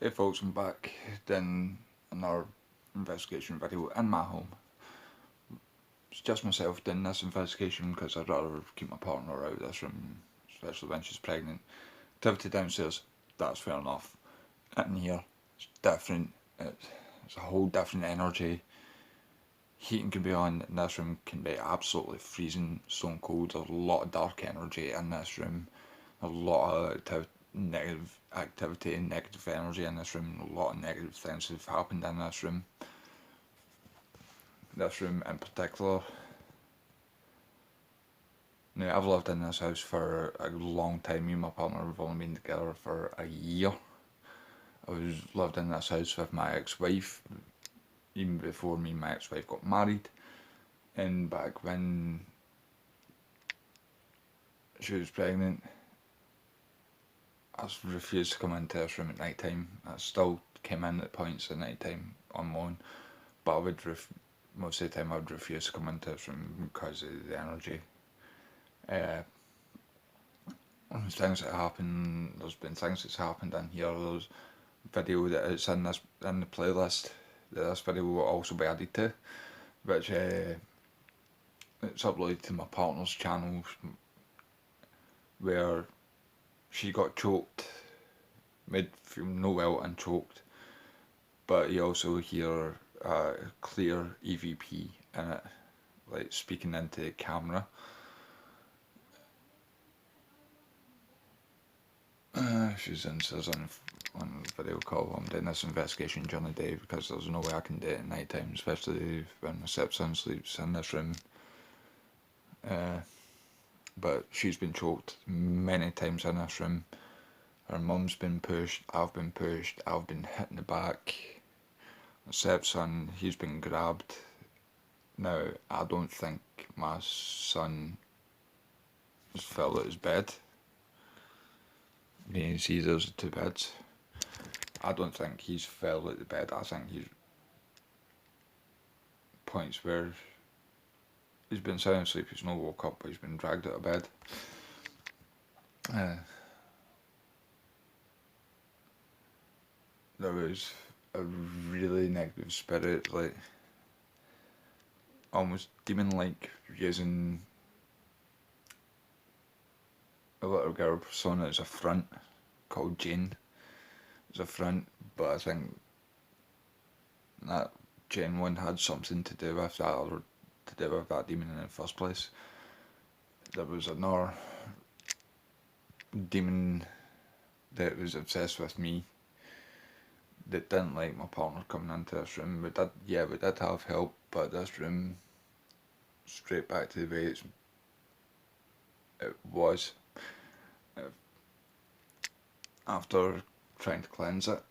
Hey folks, I'm back doing another investigation video in my home. It's just myself doing this investigation because I'd rather keep my partner out of this room, especially when she's pregnant. Activity downstairs, that's fair enough. In here, it's different. It's a whole different energy. Heating can be on in this room, can be absolutely freezing, stone cold. There's a lot of dark energy in this room. A lot of negative activity and negative energy in this room. A lot of negative things have happened in this room. This room in particular. Now, I've lived in this house for a long time. Me and my partner have only been together for a year. I lived in this house with my ex-wife, even before me and my ex-wife got married. And back when she was pregnant, I refused to come into this room at night time. I still came in at points at night time on my own, but I would most of the time I would refuse to come into this room because of the energy. There's things that happen. There's been things that's happened in here. There's video that is in the playlist that this video will also be added to, which it's uploaded to my partner's channel, where she got choked, made feel no well and choked, but you also hear a clear EVP in it, like speaking into the camera. She's insists on video call. I'm doing this investigation during the day because there's no way I can do it at night time, especially when my stepson sleeps in this room. But she's been choked many times in this room. Her mum's been pushed, I've been hit in the back. My stepson, he's been grabbed. Now, I don't think my son has fell out his bed. You can see those two beds. I don't think he's fell out the bed. I think he's points where he's been sound asleep, he's not woke up, but he's been dragged out of bed. There was a really negative spirit, like almost demon-like, using a little girl persona as a front, called Jane, as a front, but I think that Jane one had something to do with that, or to do with that demon in the first place. There was another demon that was obsessed with me, that didn't like my partner coming into this room. We did have help, but this room, straight back to the way it was, after trying to cleanse it.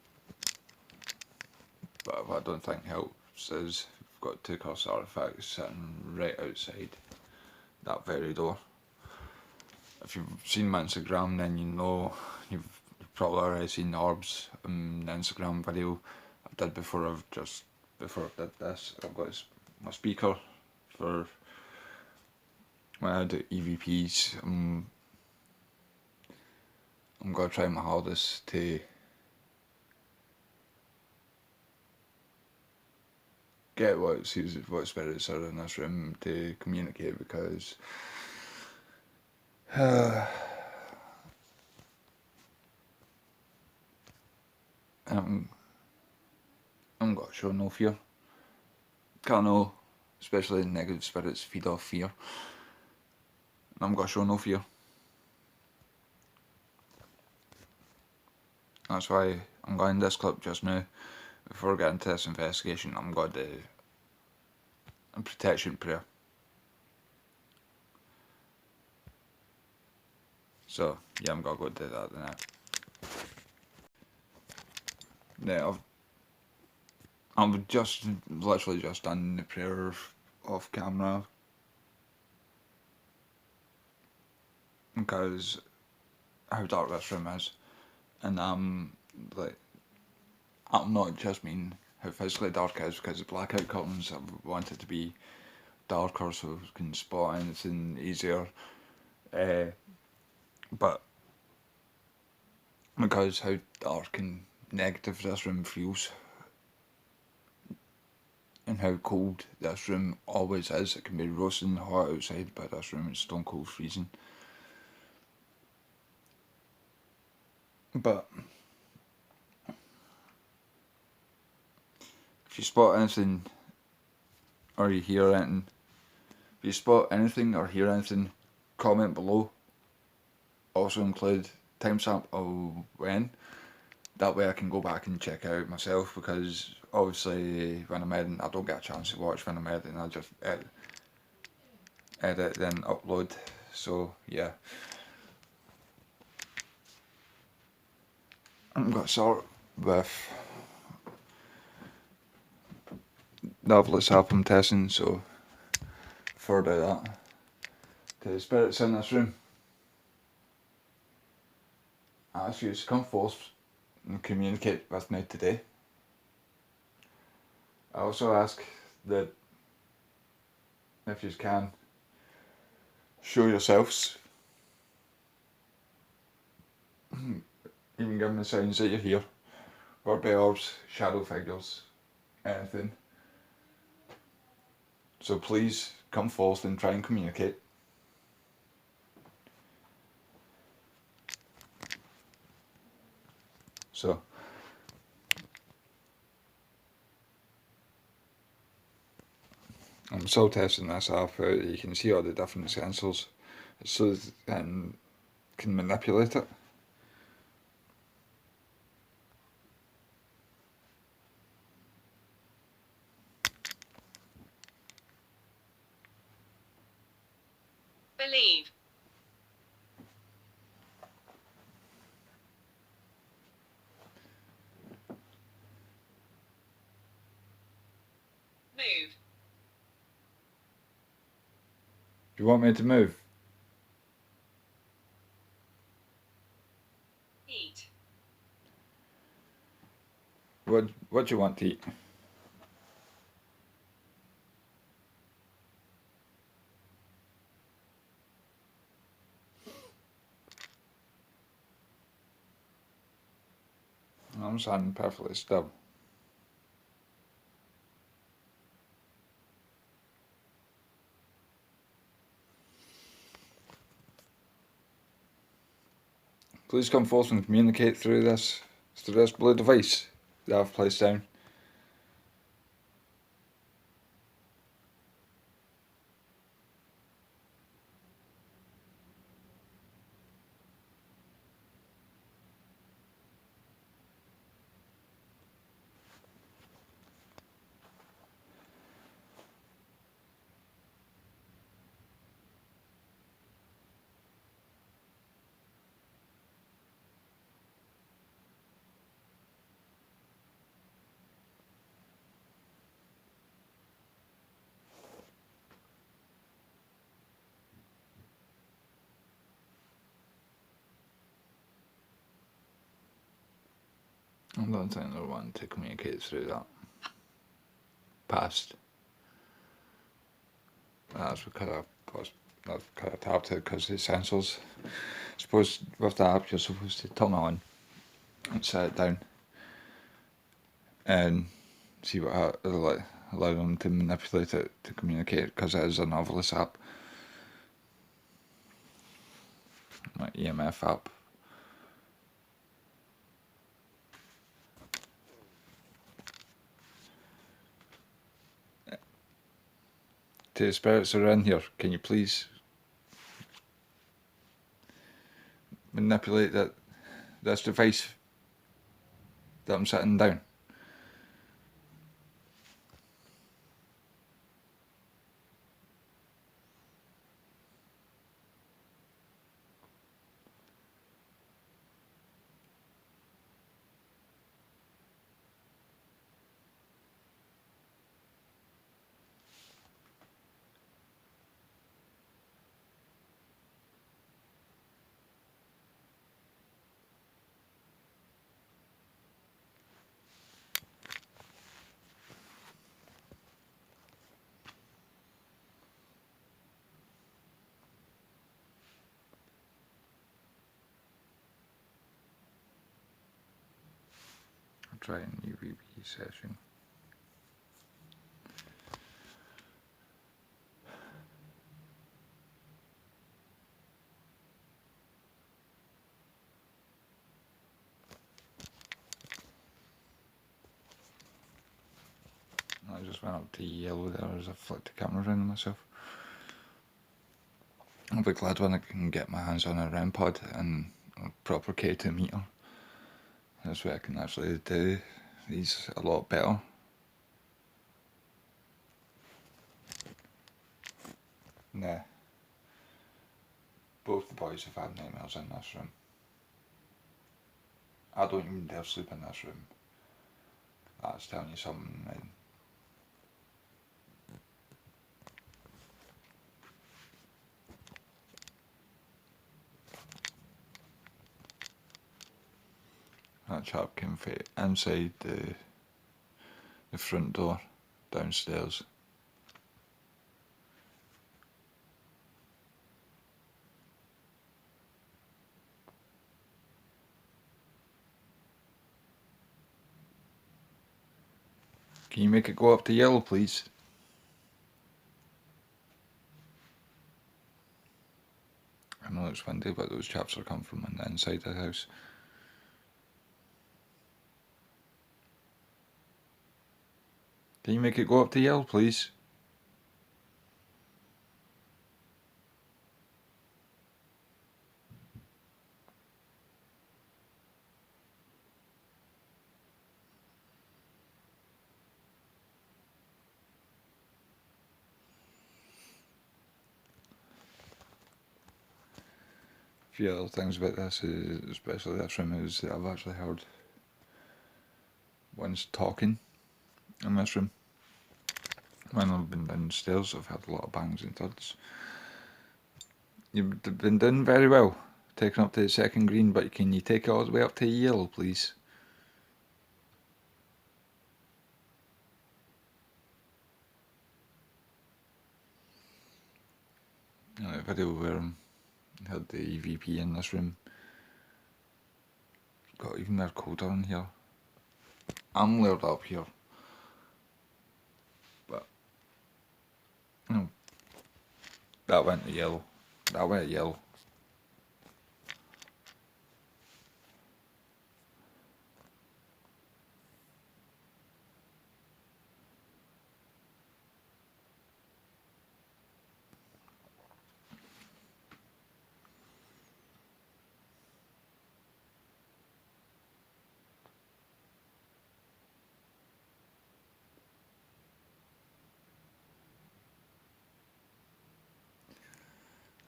But what I don't think helps is we've got two cursed artifacts sitting right outside that very door. If you've seen my Instagram, then you know, you've probably already seen the orbs in the Instagram video I did before I did this. I've got my speaker for when I do EVPs. I'm going to try my hardest to get what spirits are in this room to communicate, because I'm going to show no fear. Can't know, especially negative spirits feed off fear. I'm going to show no fear. That's why I'm going this clip just now. Before getting to this investigation, I'm going to do a protection prayer. So, yeah, I'm going to go do that now. Now, I've literally just done the prayer off camera, because how dark this room is, and I'm not just mean how physically dark it is, because the blackout curtains, I want it to be darker so we can spot anything easier, but because how dark and negative this room feels and how cold this room always is. It can be roasting hot outside, but this room is stone cold freezing. But if you spot anything or you hear anything, if you spot anything or hear anything, comment below. Also include timestamp of when. That way I can go back and check out myself, because obviously when I'm editing I don't get a chance to watch when I'm editing. I just edit then upload. So yeah. I'm going to start with the Novelist app I'm testing, so before I do that, to the spirits in this room, I ask you to come forth and communicate with me today. I also ask that if you can, show yourselves, even give me signs that you're here, or by orbs, shadow figures, anything. So please come forth and try and communicate. So I'm still testing this app out. You can see all the different sensors, so and can manipulate it. Believe. Move. Do you want me to move? Eat. What do you want to eat? I'm standing perfectly still. Please come forth and communicate through this blue device that I've placed down. I don't think they're wanting to communicate through that. Past. That's because I tapped it because the sensors. Suppose with the app you're supposed to turn it on and set it down and see what allow them to manipulate it to communicate, because it is a Novelist app. My EMF app. To the spirits that are in here, can you please manipulate this device that I'm sitting down? try an EVP session. I just went up to yellow there as I flicked the camera around myself. I'll be glad when I can get my hands on a REM pod and a proper K2 meter. This way I can actually do these a lot better. Nah. Both the boys have had nightmares in this room. I don't even dare sleep in this room. That's telling you something, man. That chap came from inside the front door downstairs. Can you make it go up to yellow, please? I know it's windy, but those chaps are coming from on the inside of the house. Can you make it go up to yellow, please? A few other things about this, especially this room, is that I've actually heard one's talking in this room. When I've been downstairs, I've had a lot of bangs and thuds. You've been doing very well, taking up to the second green, but can you take it all the way up to yellow, please? A video where I had the EVP in this room. Got even their coder in here. I'm layered up here. But, no. That went to yellow. That went to yellow.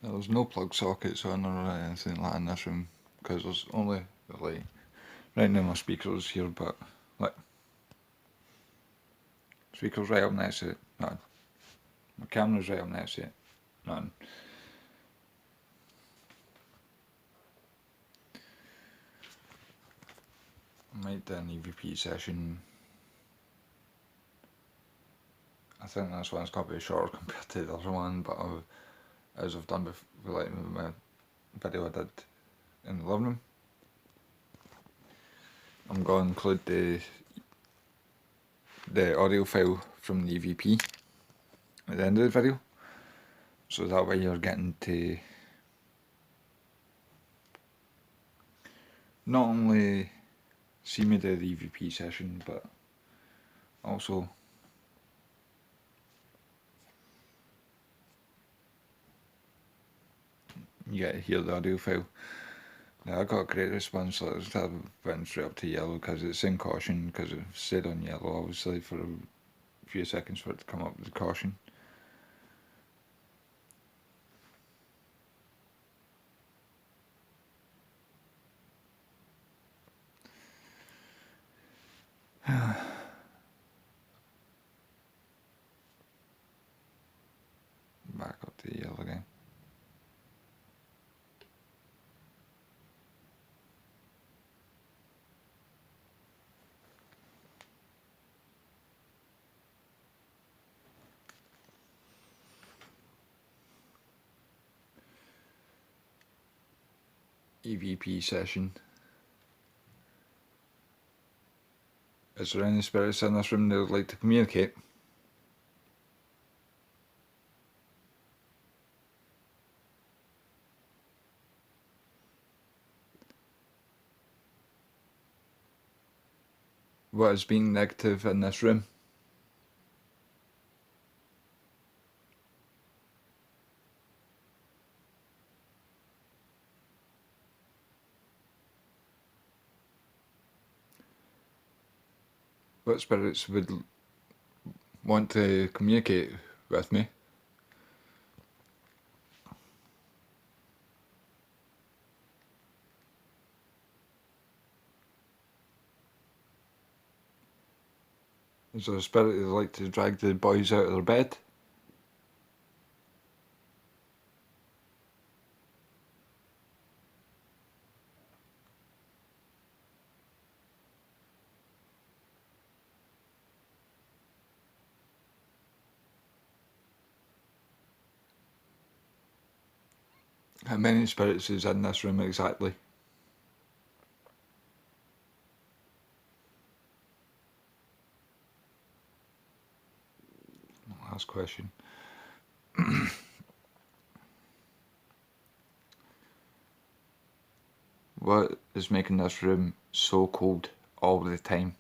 There's no plug sockets on or anything like that in this room, because there's only the light. Right now my speaker's here, but like, speaker's right up next to it, none. My camera's right up next to it, none. I might do an EVP session. I think this one's going to be shorter compared to the other one, but as I've done before, like my video I did in the living room, I'm going to include the audio file from the EVP at the end of the video, so that way you're getting to not only see me do the EVP session, but also you get to hear the audio file. Now I got a great response letters that went straight up to yellow because it's in caution, because it stayed on yellow obviously for a few seconds for it to come up with caution. Back up to yellow again. EVP session. Is there any spirits in this room that would like to communicate? What is being negative in this room? What spirits would want to communicate with me? Is there a spirit that would like to drag the boys out of their bed? How many spirits is in this room exactly? Last question. What is making this room so cold all the time?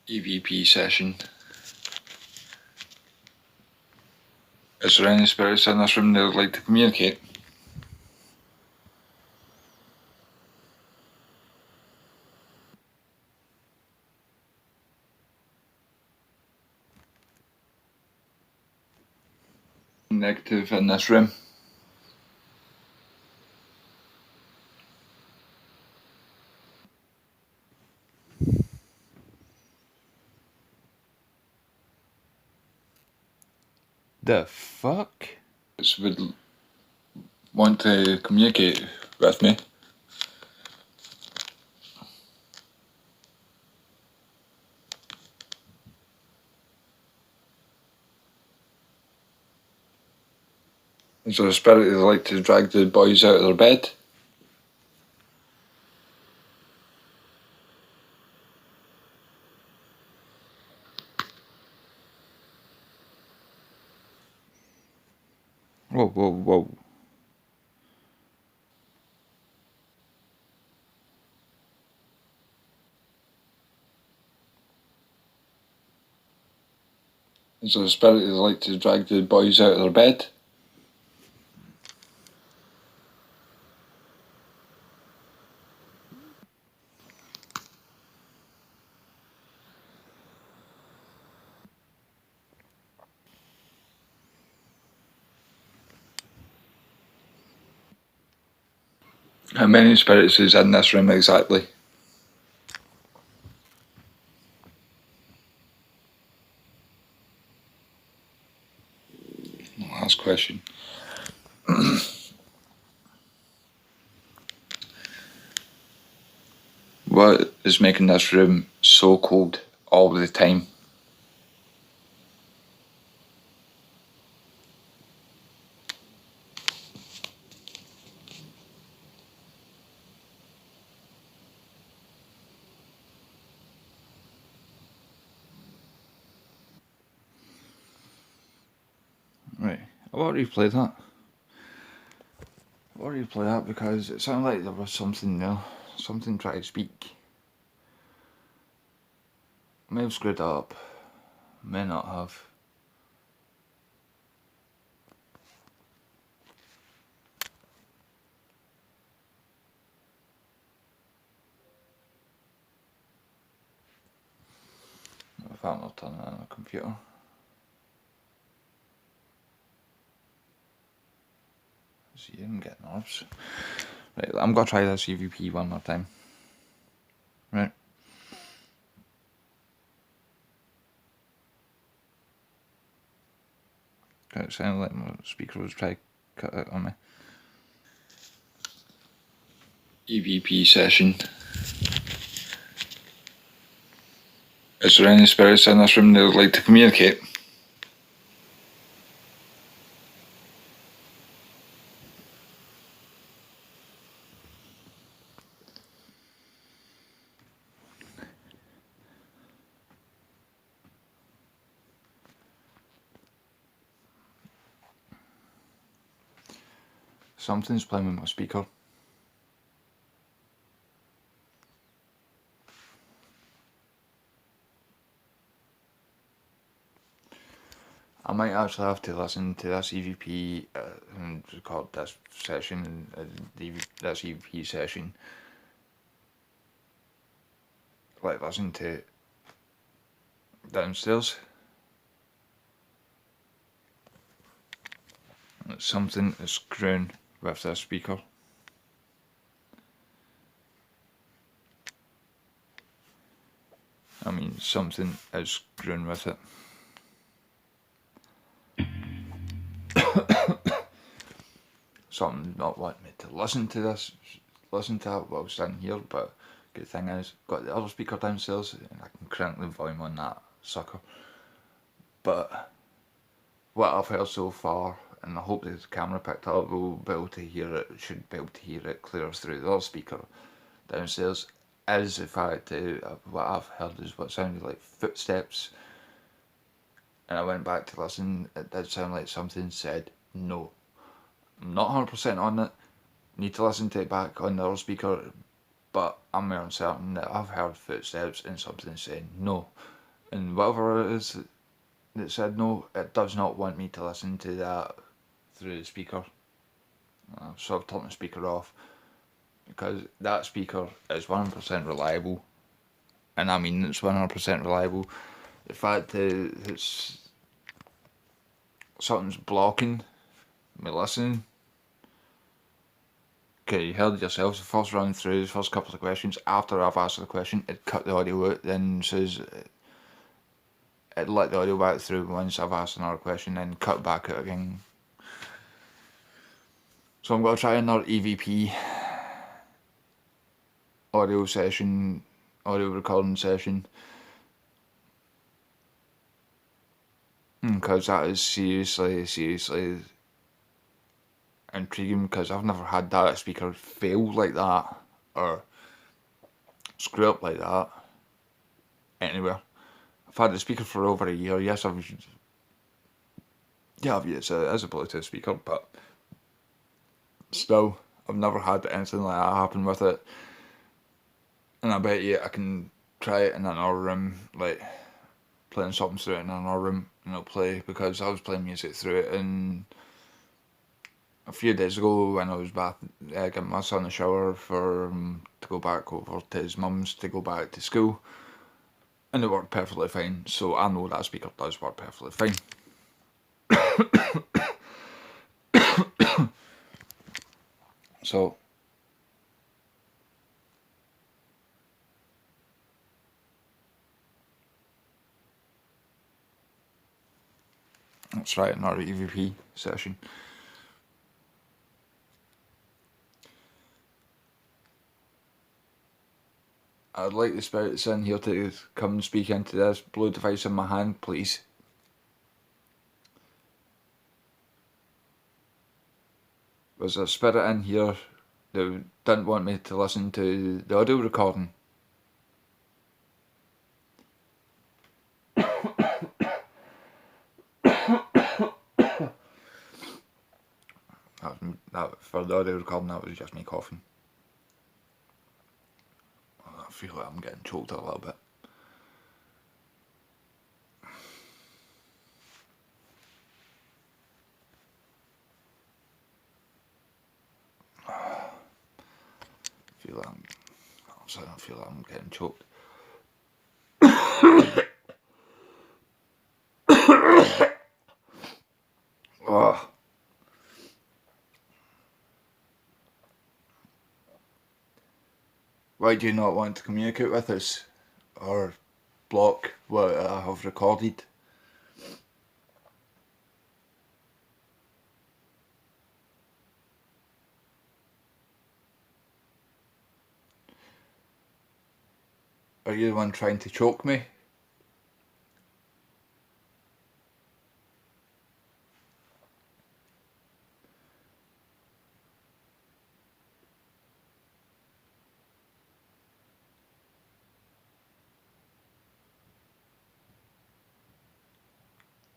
EVP session. Is there any spirits in this room that would like to communicate? Negative in this room? The fuck? Would want to communicate with me? Is there a spirit that would like to drag the boys out of their bed? Whoa, whoa, whoa. Is there a spirit that would like to drag the boys out of their bed? How many spirits is in this room exactly? Last question. What is making this room so cold all the time? Right, I want to replay that. I'll replay that because it sounded like there was something there. Something trying to speak. May have screwed that up. May not have. If I'm not turning it on the computer. See, you can get nerves. Right, I'm gonna try this EVP one more time. Right. It sounded like my speaker was trying to cut out on me. EVP session. Is there any spirits in this room that would like to communicate? Something's playing with my speaker. I might actually have to listen to this EVP and record this session, this EVP session. Like listen to it downstairs. It's something is screwing with this speaker. I mean, something is screwing with it. Something not wanting me to listen to it while sitting here, but good thing is, got the other speaker downstairs and I can crank the volume on that sucker. But what I've heard so far, and I hope the camera picked up, will be able to hear it, should be able to hear it clear through the other speaker downstairs, is the fact that what I've heard is what sounded like footsteps. And I went back to listen, it did sound like something said no. I'm not 100% on it, need to listen to it back on the other speaker, but I'm more certain that I've heard footsteps and something saying no. And whatever it is that said no, it does not want me to listen to that through the speaker. So I've turned the speaker off, because that speaker is 100% reliable, and I mean it's 100% reliable. The fact that it's something's blocking me listening. Okay, you heard yourself, the first run through, the first couple of questions, after I've asked the question, it cut the audio out, then says it let the audio back through once I've asked another question, then cut back out again. So I'm going to try another EVP audio recording session, because that is seriously intriguing, because I've never had that speaker fail like that or screw up like that anywhere. I've had the speaker for over a year. Yes, it's a Bluetooth speaker, but still, I've never had anything like that happen with it. And I bet you I can try it in another room, like playing something through it in another room, and it'll play, because I was playing music through it and a few days ago when I was getting my son a shower to go back over to his mum's to go back to school, and it worked perfectly fine. So I know that speaker does work perfectly fine. So let's try another EVP session. I'd like the spirits in here to come and speak into this blue device in my hand, please. Was there a spirit in here that didn't want me to listen to the audio recording? That for the audio recording, that was just me coughing. I feel like I'm getting choked a little bit. I feel like I'm getting choked. Oh. Why do you not want to communicate with us or block what I have recorded? Are you the one trying to choke me?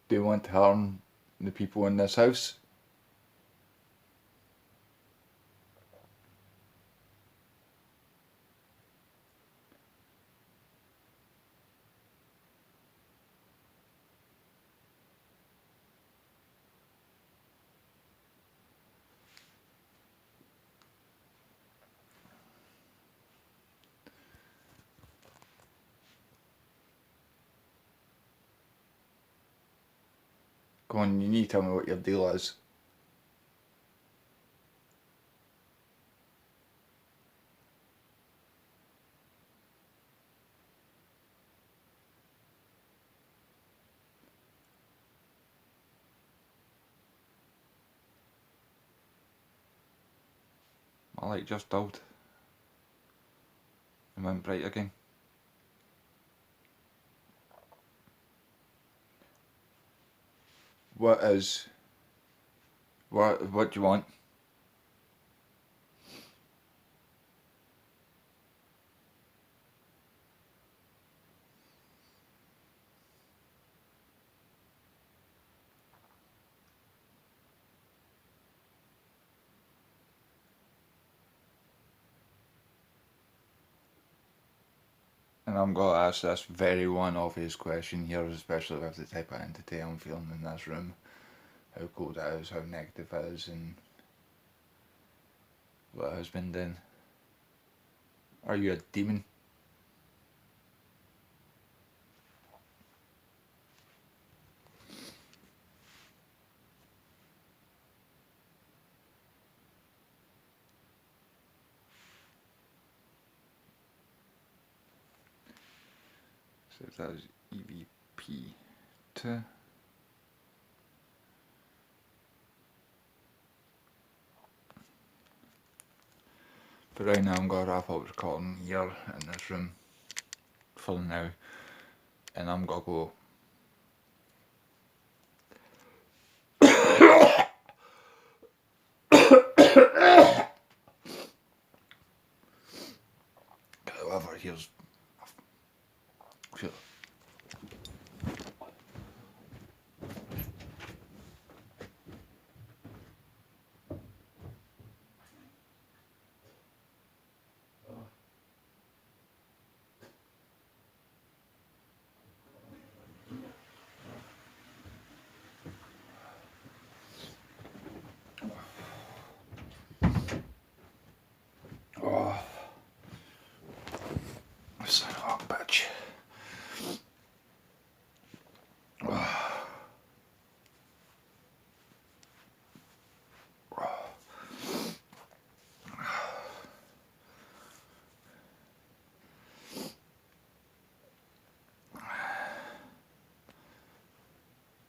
Do you want to harm the people in this house? Go on, you need to tell me what your deal is. My light just died and went bright again. What do you want? And I'm going to ask this very one obvious question here, especially with the type of entity I'm feeling in this room. How cold it is, how negative it is, and what it has been doing. Are you a demon? So that is EVP2. But right now I'm going to wrap up recording here in this room for now. And I'm going to go. Whoever hears. Oh, son of a bitch.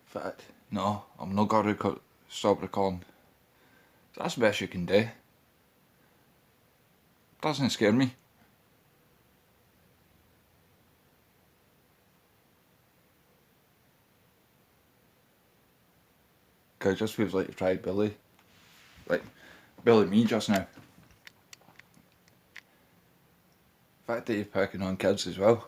Fact, no, I'm not going to stop recording. That's the best you can do. Doesn't scare me. Cause it just feels like you tried Billy. Like, Billy me just now. The fact that you're picking on kids as well.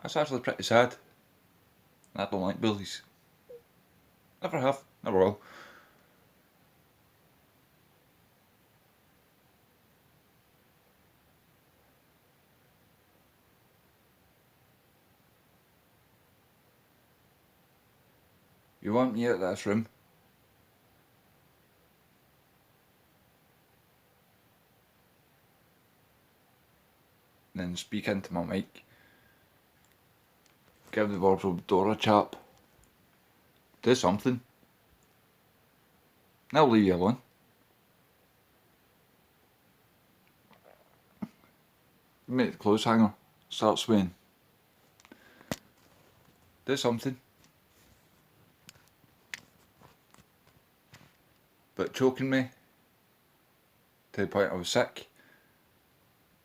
That's actually pretty sad. I don't like bullies. Never have, never will. You want me out of this room? Then speak into my mic. Give the wardrobe door a chap. Do something. I'll leave you alone. Make the clothes hanger start swaying. Do something. But choking me to the point I was sick,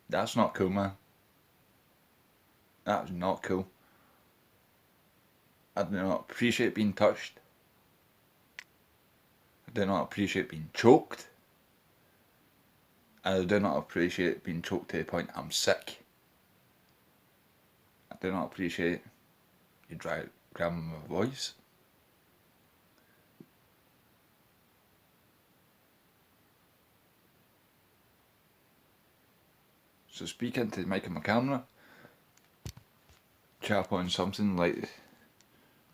that's not cool, man. That's not cool. I do not appreciate being touched. I do not appreciate being choked. I do not appreciate being choked to the point I'm sick. I do not appreciate you grabbing my voice. So speak into the mic of my camera. Chap on something like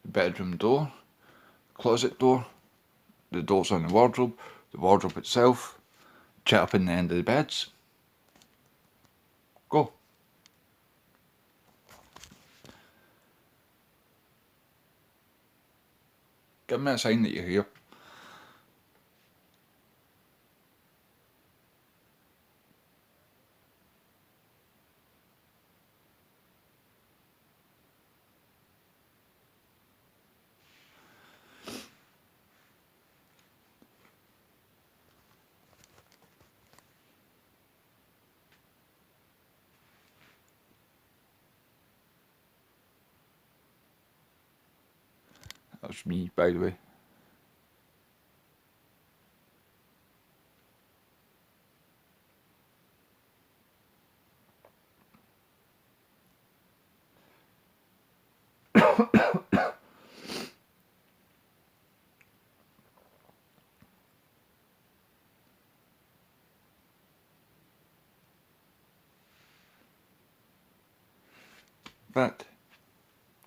the bedroom door, closet door, the doors on the wardrobe itself, chap in the end of the beds. Go. Give me a sign that you're here. That was me, by the way.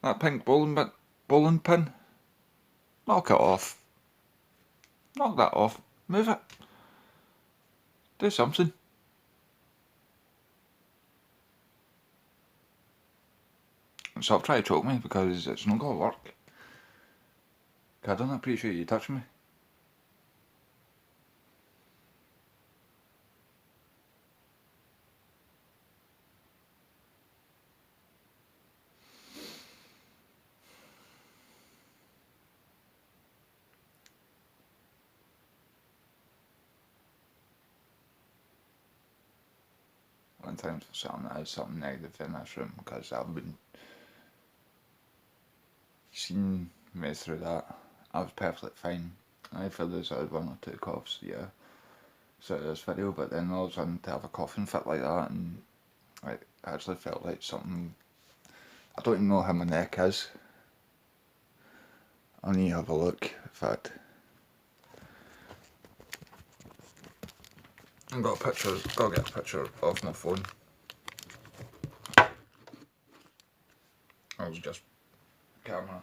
That pink bowling pin, knock it off. Knock that off. Move it. Do something. Stop trying to choke me because it's not going to work. I don't appreciate you touching me. One time for something that has something negative in this room because I've been seen me through that. I was perfectly fine. I feel there's one or two coughs, yeah, so this video, but then all of a sudden to have a coughing fit like that, and I actually felt like something. I don't even know how my neck is. I need to have a look. In fact, I've got a picture. Gotta get a picture off my phone. I was just camera.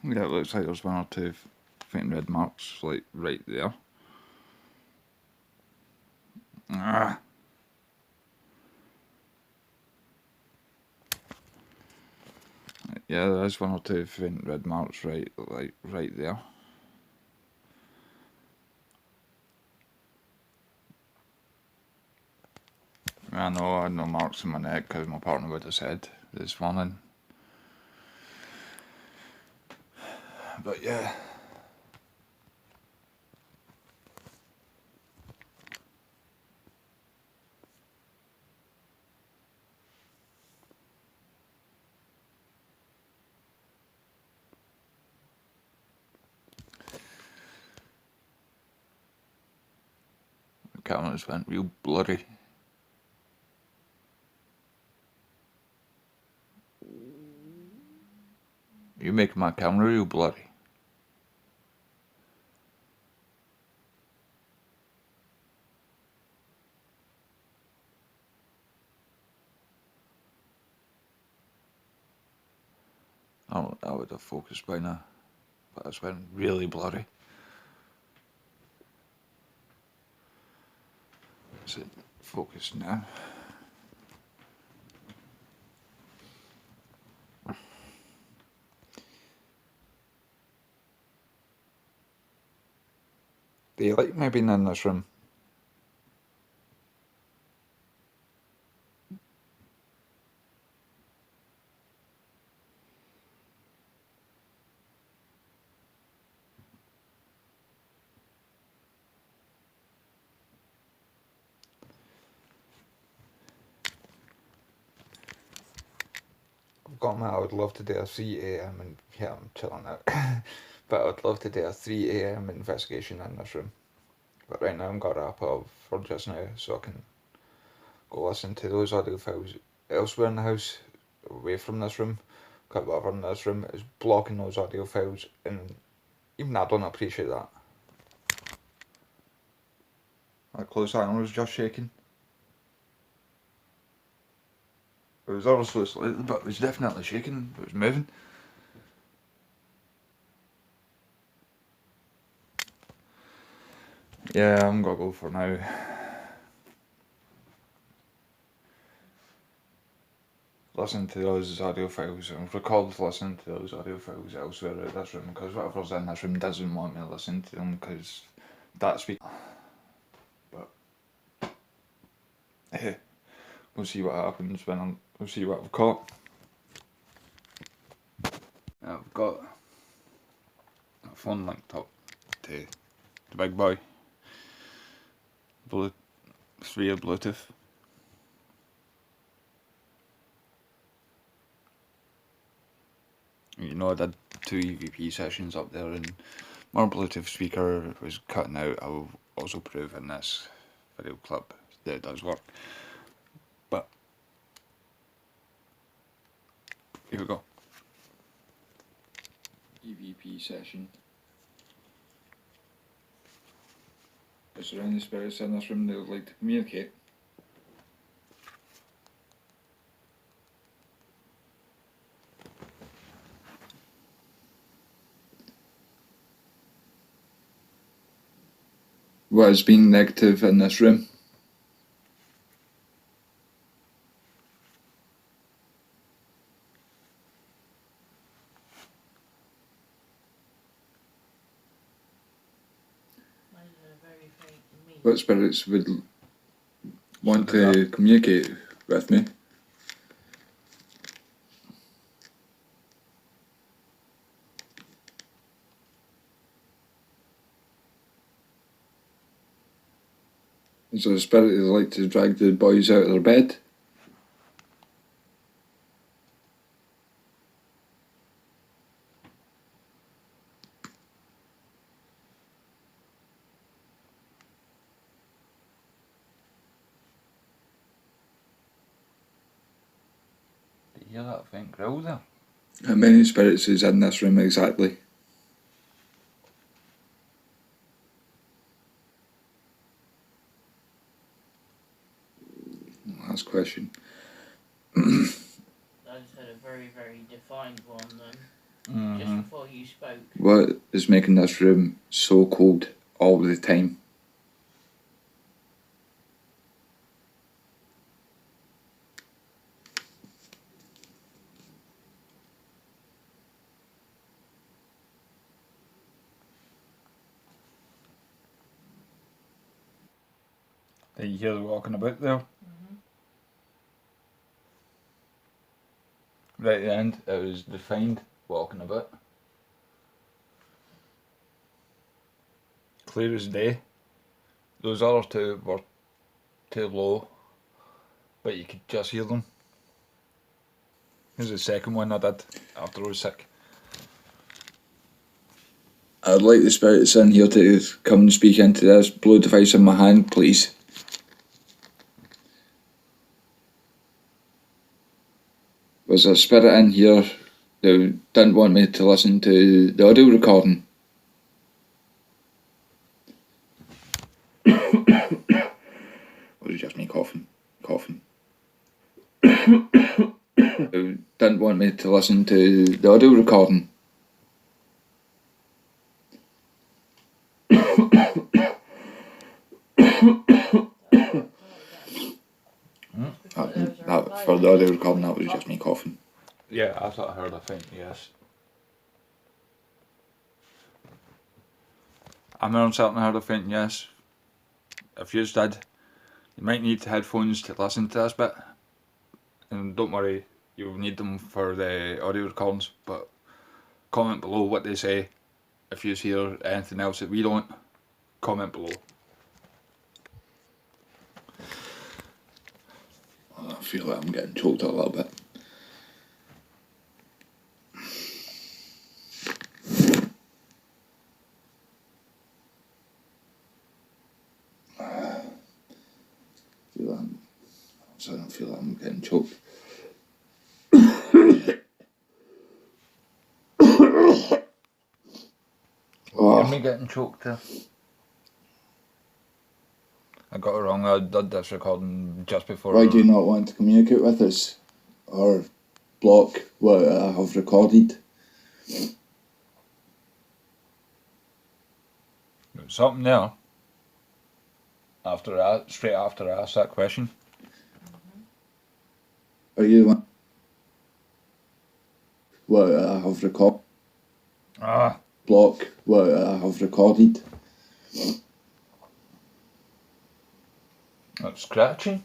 Yeah, it looks like there's one or two faint red marks, like right there. Ah. Yeah, there's one or two faint red marks right there. I know I had no marks in my neck because my partner would have said this morning. But yeah. The cameras went real blurry. You're making my camera real blurry. Oh, I would have focused by now, but it's went really blurry. Is it focused now? Do you like me being in this room? Got me, I would love to do a 3 a.m. and yeah, I'm chilling out. But I would love to do a 3 a.m. investigation in this room. But right now I'm got to wrap up for just now so I can go listen to those audio files elsewhere in the house, away from this room. Because whatever in this room is blocking those audio files, and even I don't appreciate that. That close iron was just shaking. It was also slightly, but it was definitely shaking. It was moving. Yeah, I'm gonna go for now. Listen to those audio files and record listening to those audio files elsewhere out this room, because whatever's in this room doesn't want me to listen to them because that's me. But hey, we'll see what happens we'll see what I've caught. I've got a phone linked up to the big boy via Bluetooth. You know, I did 2 EVP sessions up there, and my Bluetooth speaker was cutting out. I will also prove in this video clip that it does work. But here we go. EVP session. Is there any spirits in this room that would like to communicate? What has been negative in this room? What spirits would want to communicate with me? Is there a spirit that would like to drag the boys out of their bed? Did you hear that faint growl there? How many spirits is in this room exactly? Last question. I just had a very, very defined one then, just before you spoke. What is making this room so cold all the time? Did you hear the walking about there? Mm-hmm. Right at the end, it was defined walking about. Clear as day. Those other two were too low, but you could just hear them. Here's the second one I did after I was sick. I'd like the spirits in here to come and speak into this blue device in my hand, please. Was there a spirit in here who didn't want me to listen to the audio recording? Or was it just me coughing? Who didn't want me to listen to the audio recording? For the audio recording, that was just me coughing. Yeah, I thought I heard a faint yes. I'm on certain I heard a faint yes. If you did, you might need headphones to listen to this bit. And don't worry, you'll need them for the audio recordings, but comment below what they say. If you hear anything else that we don't, comment below. I feel like I'm getting choked a little bit. I don't feel like I'm getting choked. Oh. Me getting choked there. I got it wrong. I did this recording just before. Why do you not want to communicate with us or block what I have recorded? There's something there. Straight after I asked that question. Are you what I have recorded? Block what I have recorded. That's scratching.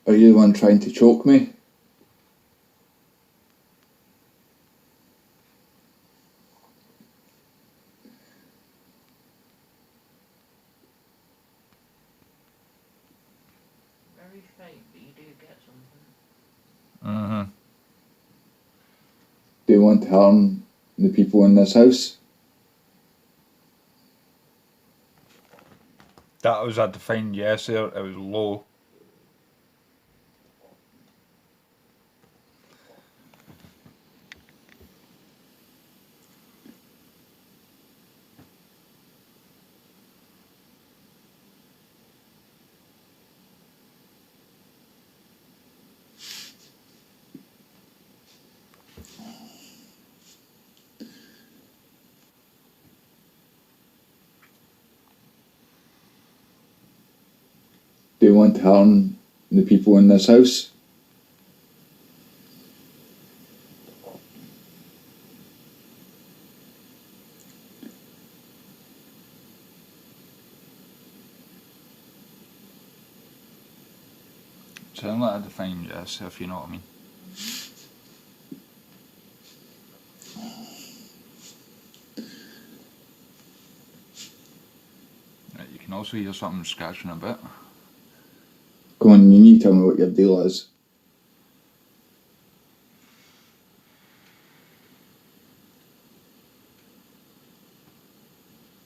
Are you the one trying to choke me? Very faint, but you do get something. Mm-hmm. Do you want to harm the people in this house? That was a defined yes there. It was low. Do you want to harm the people in this house? Sound like a defined yes, if you know what I mean. Right, you can also hear something scratching a bit. Come on, you need to tell me what your deal is.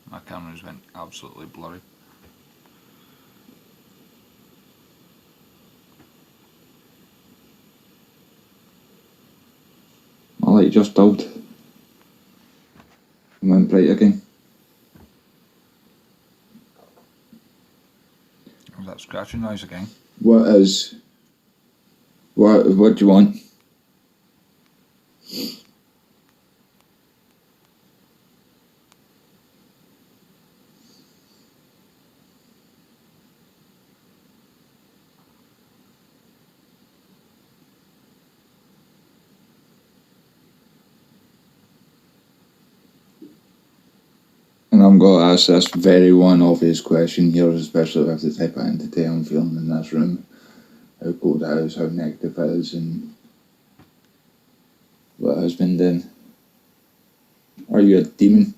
My cameras went absolutely blurry. My light just died. And went bright again. Was that scratching noise again? What do you want? And I'm going to ask this very one obvious question here, especially if I have to type it into how I'm feeling in this room. How cold it is, how negative it is, and what has been done. Are you a demon?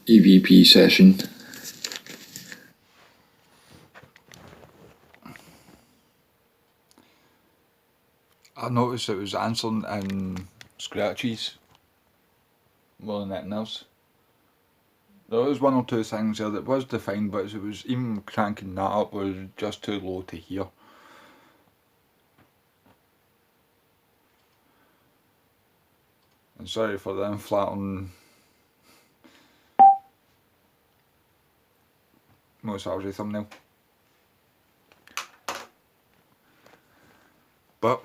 EVP session. I noticed it was answering in scratches more than anything else. There was one or two things there that was defined, but it was even cranking that up was just too low to hear. And sorry for the flattering most average thumbnail. But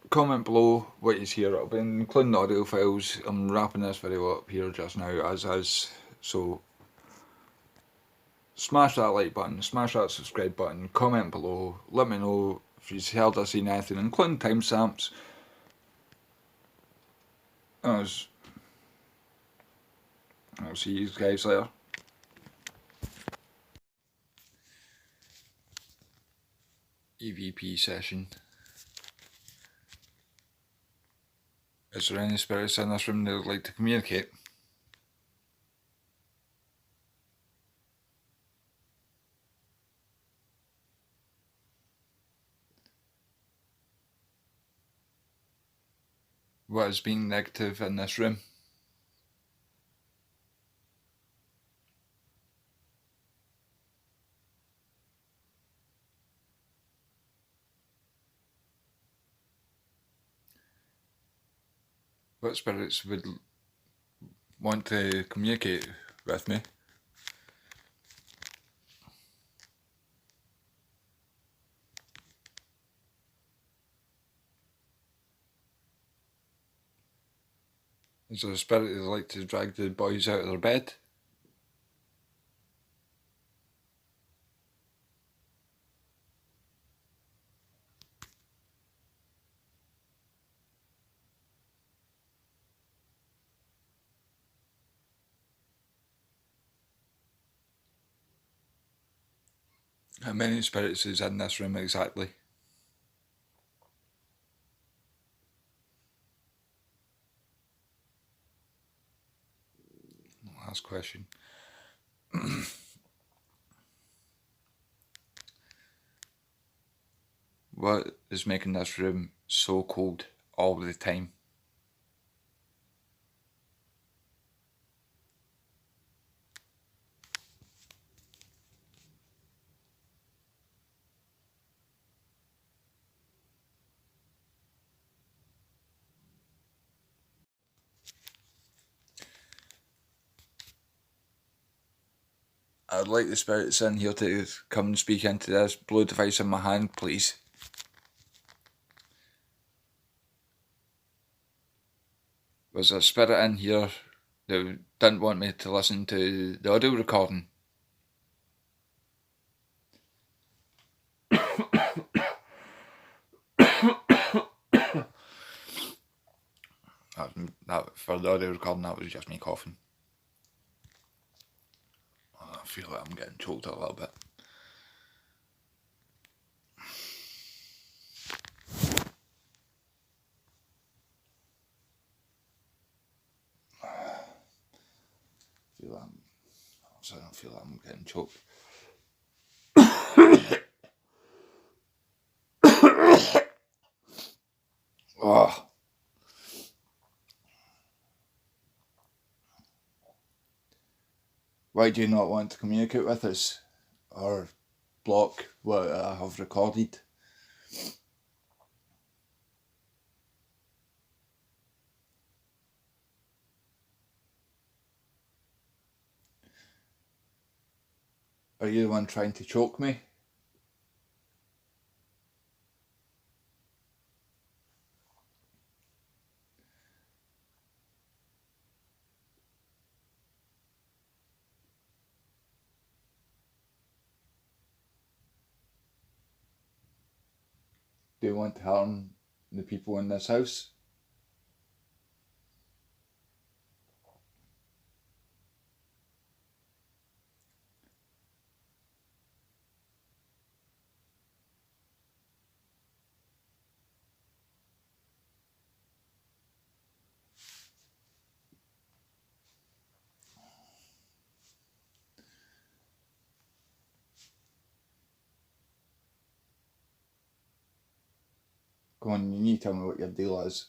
comment below what you hear. It'll be including the audio files. I'm wrapping this video up here just now as is. So smash that like button, smash that subscribe button, comment below, let me know if you've heard or seen anything, including timestamps. I'll see you guys later. EVP session. Is there any spirits in this room that would like to communicate? What is being negative in this room? What spirits would want to communicate with me? Is there a spirit that would like to drag the boys out of their bed? How many spirits is in this room exactly? Last question. What is making this room so cold all the time? I'd like the spirits in here to come and speak into this blue device in my hand, please. Was there a spirit in here that didn't want me to listen to the audio recording? For the audio recording, that was just me coughing. I feel like I'm getting choked a little bit. I don't feel like I'm getting choked. Oh. Why do you not want to communicate with us or block what I have recorded? Are you the one trying to choke me? do you want to harm the people in this house? Come on, you need to tell me what your deal is.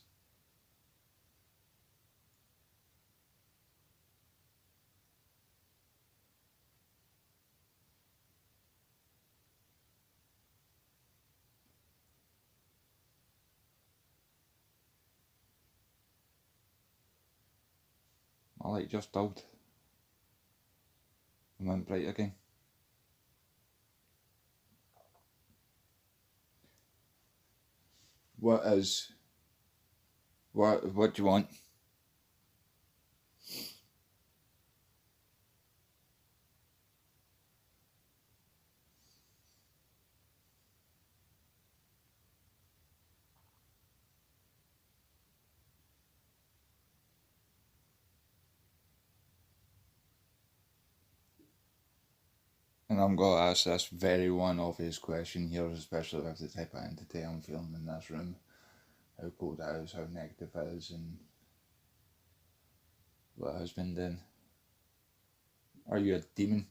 My light just died. And went bright again. What do you want? And I'm going to ask this very one obvious question here, especially with the type of entity I'm feeling in this room. How cold it is, how negative it is, and what it has been doing. Are you a demon?